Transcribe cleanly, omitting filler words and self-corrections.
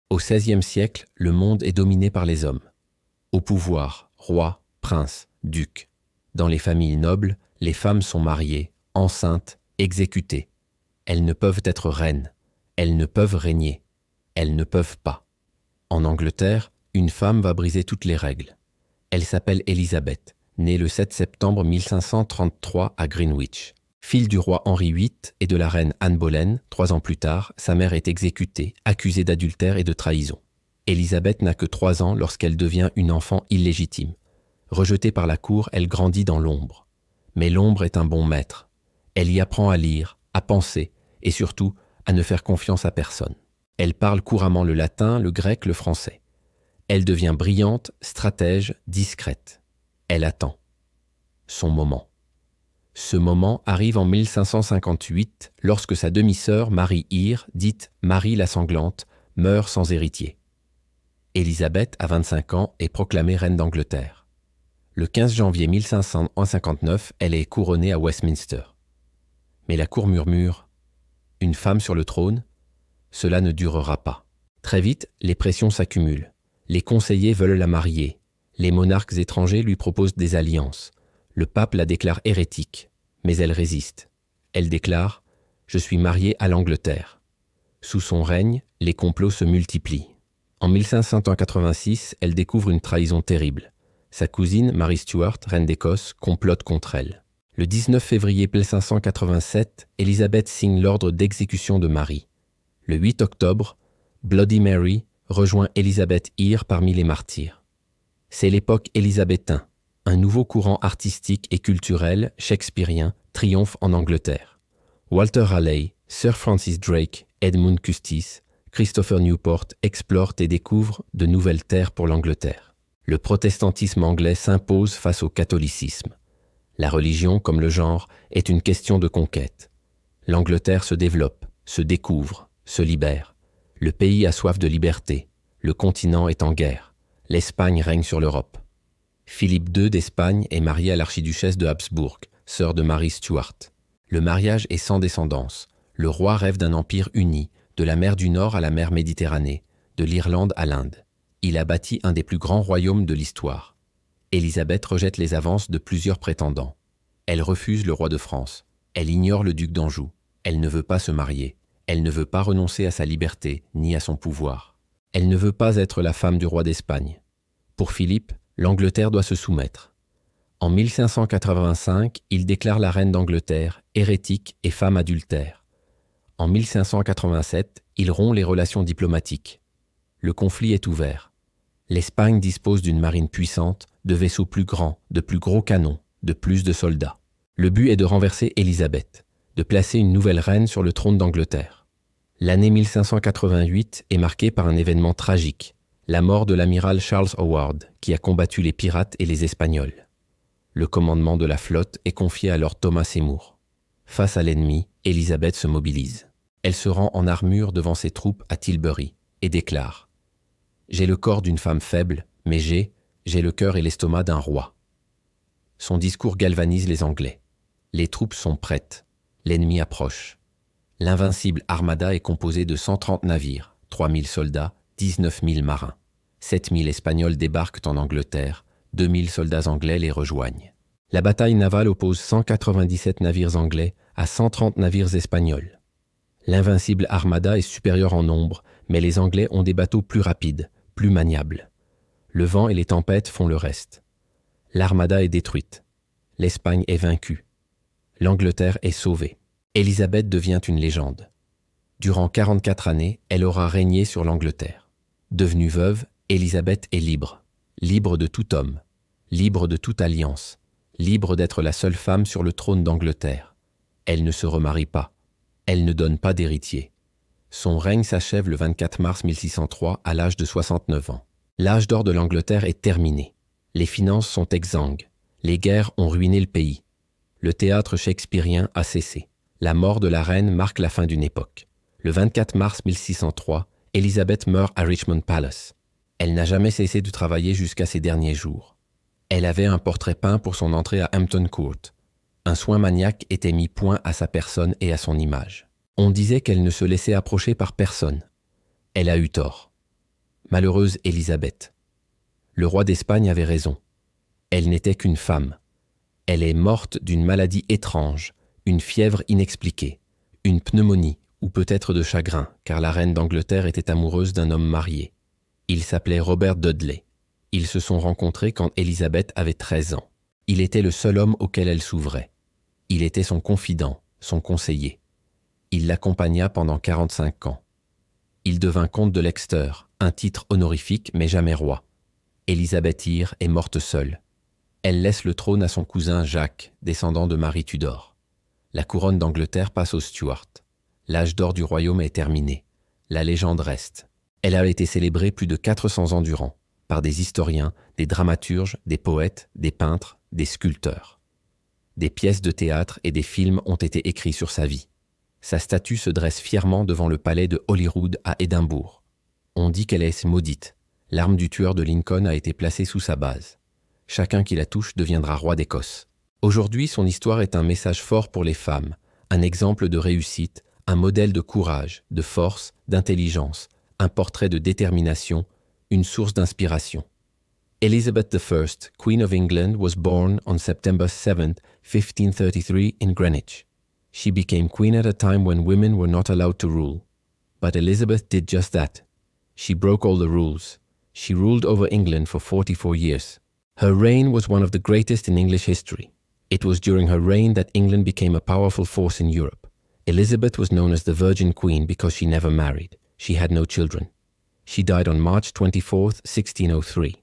Au XVIe siècle, le monde est dominé par les hommes. Au pouvoir, rois, princes, ducs. Dans les familles nobles, les femmes sont mariées, enceintes, exécutées. Elles ne peuvent être reines. Elles ne peuvent régner. Elles ne peuvent pas. En Angleterre, une femme va briser toutes les règles. Elle s'appelle Élisabeth, née le 7 septembre 1533 à Greenwich. Fille du roi Henri VIII et de la reine Anne Boleyn, 3 ans plus tard, sa mère est exécutée, accusée d'adultère et de trahison. Élisabeth n'a que 3 ans lorsqu'elle devient une enfant illégitime. Rejetée par la cour, elle grandit dans l'ombre. Mais l'ombre est un bon maître. Elle y apprend à lire, à penser et surtout à ne faire confiance à personne. Elle parle couramment le latin, le grec, le français. Elle devient brillante, stratège, discrète. Elle attend son moment. Ce moment arrive en 1558 lorsque sa demi-sœur Marie Eyre, dite Marie la Sanglante, meurt sans héritier. Élisabeth, à 25 ans, est proclamée reine d'Angleterre. Le 15 janvier 1559, elle est couronnée à Westminster. Mais la cour murmure « Une femme sur le trône ? Cela ne durera pas. » Très vite, les pressions s'accumulent. Les conseillers veulent la marier. Les monarques étrangers lui proposent des alliances. Le pape la déclare hérétique, mais elle résiste. Elle déclare « Je suis mariée à l'Angleterre ». Sous son règne, les complots se multiplient. En 1586, elle découvre une trahison terrible. Sa cousine, Marie Stuart, reine d'Écosse, complote contre elle. Le 19 février 1587, Élisabeth signe l'ordre d'exécution de Marie. Le 8 octobre, Bloody Mary rejoint Élisabeth Eyre parmi les martyrs. C'est l'époque élisabétain. Un nouveau courant artistique et culturel, shakespearien, triomphe en Angleterre. Walter Raleigh, Sir Francis Drake, Edmund Custis, Christopher Newport explorent et découvrent de nouvelles terres pour l'Angleterre. Le protestantisme anglais s'impose face au catholicisme. La religion, comme le genre, est une question de conquête. L'Angleterre se développe, se découvre, se libère. Le pays a soif de liberté. Le continent est en guerre. L'Espagne règne sur l'Europe. Philippe II d'Espagne est marié à l'archiduchesse de Habsbourg, sœur de Marie Stuart. Le mariage est sans descendance. Le roi rêve d'un empire uni, de la mer du Nord à la mer Méditerranée, de l'Irlande à l'Inde. Il a bâti un des plus grands royaumes de l'histoire. Élisabeth rejette les avances de plusieurs prétendants. Elle refuse le roi de France. Elle ignore le duc d'Anjou. Elle ne veut pas se marier. Elle ne veut pas renoncer à sa liberté ni à son pouvoir. Elle ne veut pas être la femme du roi d'Espagne. Pour Philippe, l'Angleterre doit se soumettre. En 1585, il déclare la reine d'Angleterre hérétique et femme adultère. En 1587, il rompt les relations diplomatiques. Le conflit est ouvert. L'Espagne dispose d'une marine puissante, de vaisseaux plus grands, de plus gros canons, de plus de soldats. Le but est de renverser Élisabeth, de placer une nouvelle reine sur le trône d'Angleterre. L'année 1588 est marquée par un événement tragique, la mort de l'amiral Charles Howard, qui a combattu les pirates et les Espagnols. Le commandement de la flotte est confié à Lord Thomas Seymour. Face à l'ennemi, Élisabeth se mobilise. Elle se rend en armure devant ses troupes à Tilbury et déclare « J'ai le corps d'une femme faible, mais j'ai le cœur et l'estomac d'un roi. » Son discours galvanise les Anglais. Les troupes sont prêtes. L'ennemi approche. L'invincible armada est composée de 130 navires, 3000 soldats, 19 000 marins. 7 000 Espagnols débarquent en Angleterre, 2 000 soldats anglais les rejoignent. La bataille navale oppose 197 navires anglais à 130 navires espagnols. L'invincible armada est supérieure en nombre, mais les Anglais ont des bateaux plus rapides, plus maniables. Le vent et les tempêtes font le reste. L'armada est détruite. L'Espagne est vaincue. L'Angleterre est sauvée. Élisabeth devient une légende. Durant 44 années, elle aura régné sur l'Angleterre. Devenue veuve, Élisabeth est libre. Libre de tout homme. Libre de toute alliance. Libre d'être la seule femme sur le trône d'Angleterre. Elle ne se remarie pas. Elle ne donne pas d'héritier. Son règne s'achève le 24 mars 1603 à l'âge de 69 ans. L'âge d'or de l'Angleterre est terminé. Les finances sont exsangues. Les guerres ont ruiné le pays. Le théâtre shakespearien a cessé. La mort de la reine marque la fin d'une époque. Le 24 mars 1603, Élisabeth meurt à Richmond Palace. Elle n'a jamais cessé de travailler jusqu'à ses derniers jours. Elle avait un portrait peint pour son entrée à Hampton Court. Un soin maniaque était mis point à sa personne et à son image. On disait qu'elle ne se laissait approcher par personne. Elle a eu tort. malheureuse Élisabeth. Le roi d'Espagne avait raison. Elle n'était qu'une femme. Elle est morte d'une maladie étrange, une fièvre inexpliquée, une pneumonie, ou peut-être de chagrin, car la reine d'Angleterre était amoureuse d'un homme marié. Il s'appelait Robert Dudley. Ils se sont rencontrés quand Élisabeth avait 13 ans. Il était le seul homme auquel elle s'ouvrait. Il était son confident, son conseiller. Il l'accompagna pendant 45 ans. Il devint comte de Leinster, un titre honorifique mais jamais roi. Élisabeth Eyre est morte seule. Elle laisse le trône à son cousin Jacques, descendant de Marie Tudor. La couronne d'Angleterre passe aux Stuarts. L'âge d'or du royaume est terminé. La légende reste. Elle a été célébrée plus de 400 ans durant, par des historiens, des dramaturges, des poètes, des peintres, des sculpteurs. Des pièces de théâtre et des films ont été écrits sur sa vie. Sa statue se dresse fièrement devant le palais de Holyrood à Édimbourg. On dit qu'elle est maudite. L'arme du tueur de Lincoln a été placée sous sa base. Chacun qui la touche deviendra roi d'Écosse. Aujourd'hui, son histoire est un message fort pour les femmes, un exemple de réussite, un modèle de courage, de force, d'intelligence, un portrait de détermination, une source d'inspiration. Elizabeth I, Queen of England, was born on September 7, 1533 in Greenwich. She became queen at a time when women were not allowed to rule. But Elizabeth did just that. She broke all the rules. She ruled over England for 44 years. Her reign was one of the greatest in English history. It was during her reign that England became a powerful force in Europe. Elizabeth was known as the Virgin Queen because she never married. She had no children. She died on March 24, 1603.